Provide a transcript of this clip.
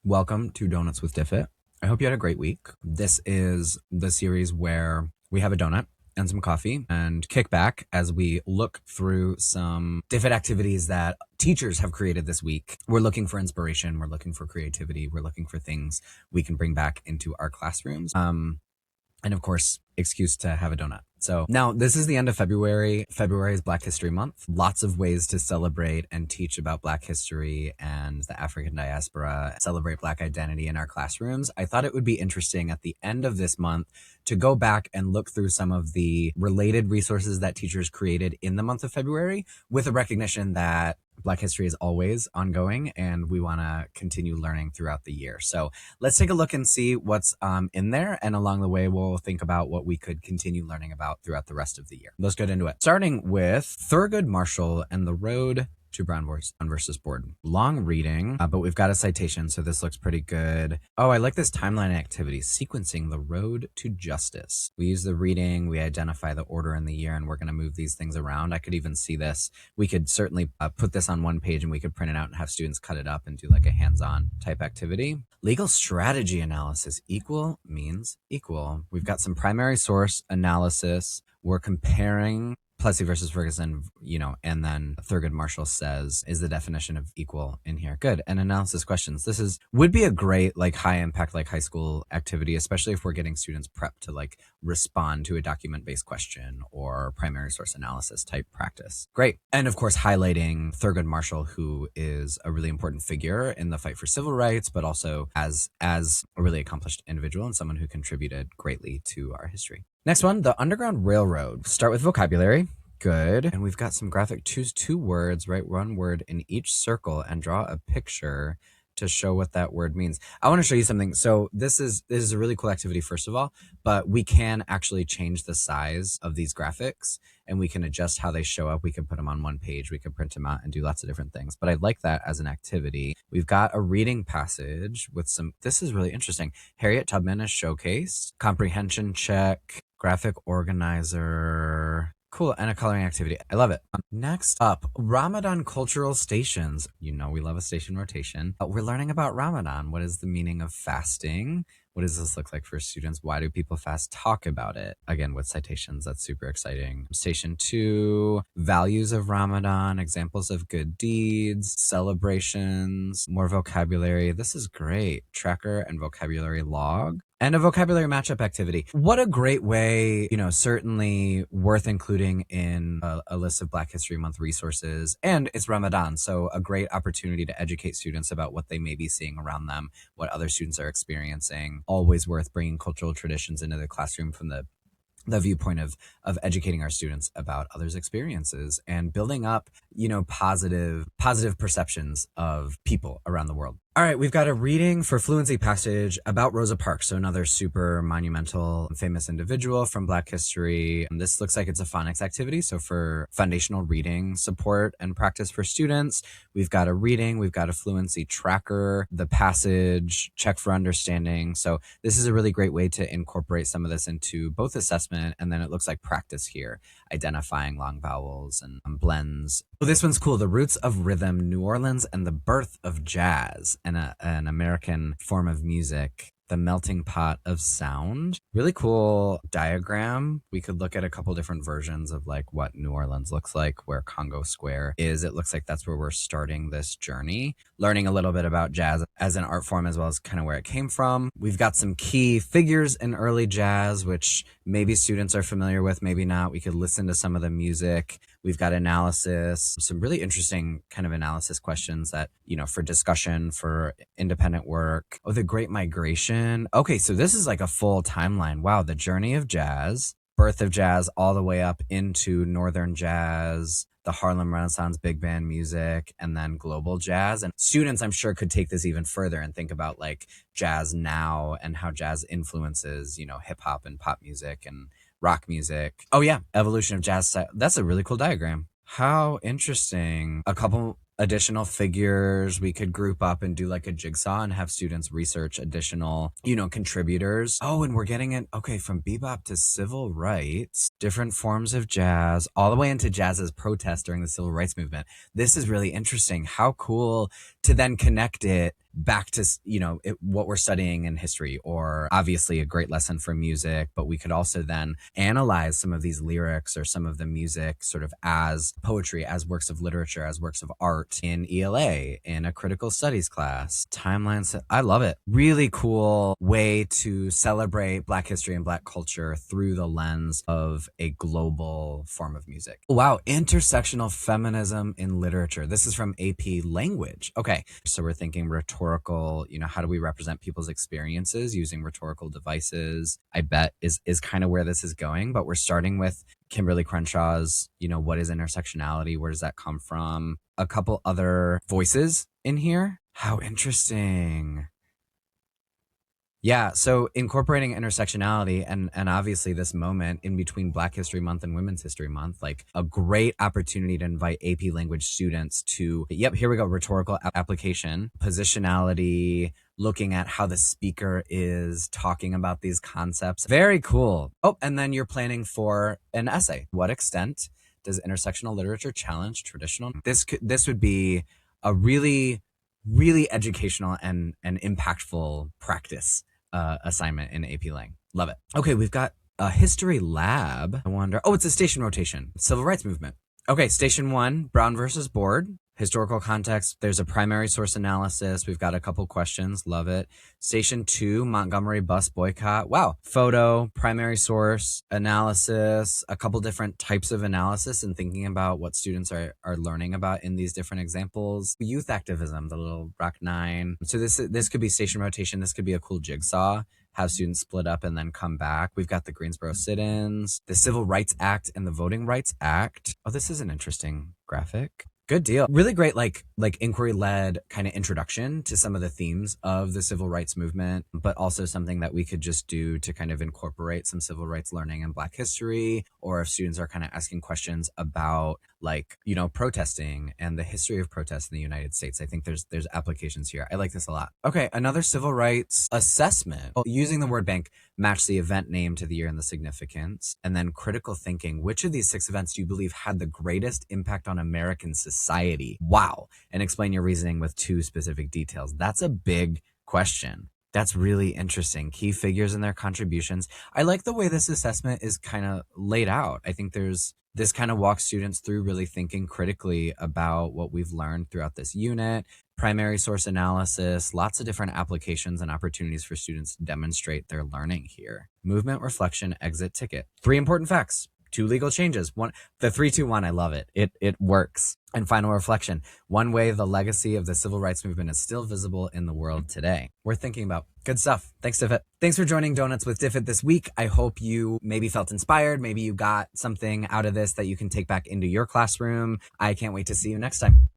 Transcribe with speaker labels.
Speaker 1: Welcome to Donuts with Diffit. I hope you had a great week. This is the series where we have a donut and some coffee and kick back as we look through some Diffit activities that teachers have created this week. We're looking for inspiration. We're looking for creativity. We're looking for things we can bring back into our classrooms. And of course, excuse to have a donut. So now this is the end of February. February is Black History Month. Lots of ways to celebrate and teach about Black history and the African diaspora, celebrate Black identity in our classrooms. I thought it would be interesting at the end of this month to go back and look through some of the related resources that teachers created in the month of February, with a recognition that Black history is always ongoing and we want to continue learning throughout the year. So let's take a look and see what's in there. And along the way, we'll think about what we could continue learning about throughout the rest of the year. Let's get into it. Starting with Thurgood Marshall and the Road to Brown versus Board. Long reading, but we've got a citation, so this looks pretty good. Oh, I like this timeline activity, sequencing the road to justice. We use the reading, we identify the order in the year, and we're going to move these things around. I could even see this. We could certainly put this on one page and we could print it out and have students cut it up and do like a hands-on type activity. Legal strategy analysis. Equal means equal. We've got some primary source analysis. We're comparing Plessy versus Ferguson, and then Thurgood Marshall says, is the definition of equal in here? Good. And analysis questions. This would be a great, high impact, high school activity, especially if we're getting students prepped to respond to a document based question or primary source analysis type practice. Great. And of course, highlighting Thurgood Marshall, who is a really important figure in the fight for civil rights, but also as a really accomplished individual and someone who contributed greatly to our history. Next one, the Underground Railroad. Start with vocabulary. Good. And we've got some graphic. Choose two words, write one word in each circle, and draw a picture to show what that word means. I want to show you something. So this is a really cool activity, first of all, but we can actually change the size of these graphics and we can adjust how they show up. We can put them on one page, we can print them out and do lots of different things. But I like that as an activity. We've got a reading passage with this is really interesting. Harriet Tubman is showcased, comprehension check, graphic organizer. Cool. And a coloring activity. I love it. Next up, Ramadan cultural stations. We love a station rotation. We're learning about Ramadan. What is the meaning of fasting? What does this look like for students? Why do people fast? Talk about it. Again, with citations, that's super exciting. Station 2, values of Ramadan, examples of good deeds, celebrations, more vocabulary. This is great. Tracker and vocabulary log. And a vocabulary matchup activity. What a great way, certainly worth including in a list of Black History Month resources. And it's Ramadan, so a great opportunity to educate students about what they may be seeing around them, what other students are experiencing. Always worth bringing cultural traditions into the classroom from the viewpoint of educating our students about others' experiences and building up, positive perceptions of people around the world. All right, we've got a reading for Fluency passage about Rosa Parks, so another super monumental, famous individual from Black history. This looks like it's a phonics activity, so for foundational reading support and practice for students, we've got a reading, we've got a Fluency tracker, the passage, check for understanding. So this is a really great way to incorporate some of this into both assessment and then it looks like practice here, identifying long vowels and blends. So this one's cool. The Roots of Rhythm, New Orleans and the Birth of Jazz, and an American form of music, the melting pot of sound. Really cool diagram. We could look at a couple different versions of what New Orleans looks like, where Congo Square is. It looks like that's where we're starting this journey, learning a little bit about jazz as an art form, as well as kind of where it came from. We've got some key figures in early jazz, which maybe students are familiar with, maybe not. We could listen to some of the music. We've got analysis, some really interesting kind of analysis questions that, for discussion, for independent work. Oh, the Great Migration. Okay, so this is like a full timeline. Wow, the journey of jazz, birth of jazz, all the way up into Northern jazz, the Harlem Renaissance big band music, and then global jazz. And students, I'm sure, could take this even further and think about jazz now and how jazz influences, hip hop and pop music and rock music. Oh yeah, evolution of jazz style. That's a really cool diagram. How interesting. A couple additional figures we could group up and do a jigsaw and have students research additional, contributors. Oh, and we're getting it, okay, from bebop to civil rights, different forms of jazz, all the way into jazz as protest during the civil rights movement. This is really interesting. How cool to then connect it back to, what we're studying in history, or obviously a great lesson for music, but we could also then analyze some of these lyrics or some of the music sort of as poetry, as works of literature, as works of art in ELA, in a critical studies class. Timelines, I love it. Really cool way to celebrate Black history and Black culture through the lens of a global form of music. Wow, intersectional feminism in literature. This is from AP Language. Okay, so we're thinking rhetorical, how do we represent people's experiences using rhetorical devices? I bet is kind of where this is going, but we're starting with Kimberly Crenshaw's, what is intersectionality? Where does that come from? A couple other voices in here. How interesting. Yeah, so incorporating intersectionality and obviously this moment in between Black History Month and Women's History Month, like a great opportunity to invite AP Language students to, here we go, rhetorical application, positionality, looking at how the speaker is talking about these concepts. Very cool. Oh, and then you're planning for an essay. What extent does intersectional literature challenge traditional? This would be a really educational and impactful practice assignment in AP Lang. Love it. Okay, we've got a history lab. I wonder, it's a station rotation. Civil rights movement. Okay, station 1, Brown versus Board. Historical context, there's a primary source analysis. We've got a couple questions. Love it. Station 2, Montgomery bus boycott. Wow. Photo, primary source analysis, a couple different types of analysis and thinking about what students are learning about in these different examples. Youth activism, the little Rock 9. So this could be station rotation. This could be a cool jigsaw. Have students split up and then come back. We've got the Greensboro sit-ins, the Civil Rights Act and the Voting Rights Act. Oh, this is an interesting graphic. Good deal. Really great, like inquiry-led kind of introduction to some of the themes of the civil rights movement, but also something that we could just do to kind of incorporate some civil rights learning in Black history, or if students are kind of asking questions about protesting and the history of protest in the United States. I think there's applications here. I like this a lot. Okay, another civil rights assessment. Using the word bank, match the event name to the year and the significance. And then critical thinking. Which of these 6 events do you believe had the greatest impact on American society? Wow. And explain your reasoning with 2 specific details. That's a big question. That's really interesting. Key figures and their contributions. I like the way this assessment is kind of laid out. I think this kind of walks students through really thinking critically about what we've learned throughout this unit. Primary source analysis, lots of different applications and opportunities for students to demonstrate their learning here. Movement, reflection, exit ticket. 3 important facts. 2 legal changes. The 3-2-1, I love it. It works. And final reflection. One way the legacy of the civil rights movement is still visible in the world today. Worth thinking about. Good stuff. Thanks, Diffit. Thanks for joining Donuts with Diffit this week. I hope you maybe felt inspired. Maybe you got something out of this that you can take back into your classroom. I can't wait to see you next time.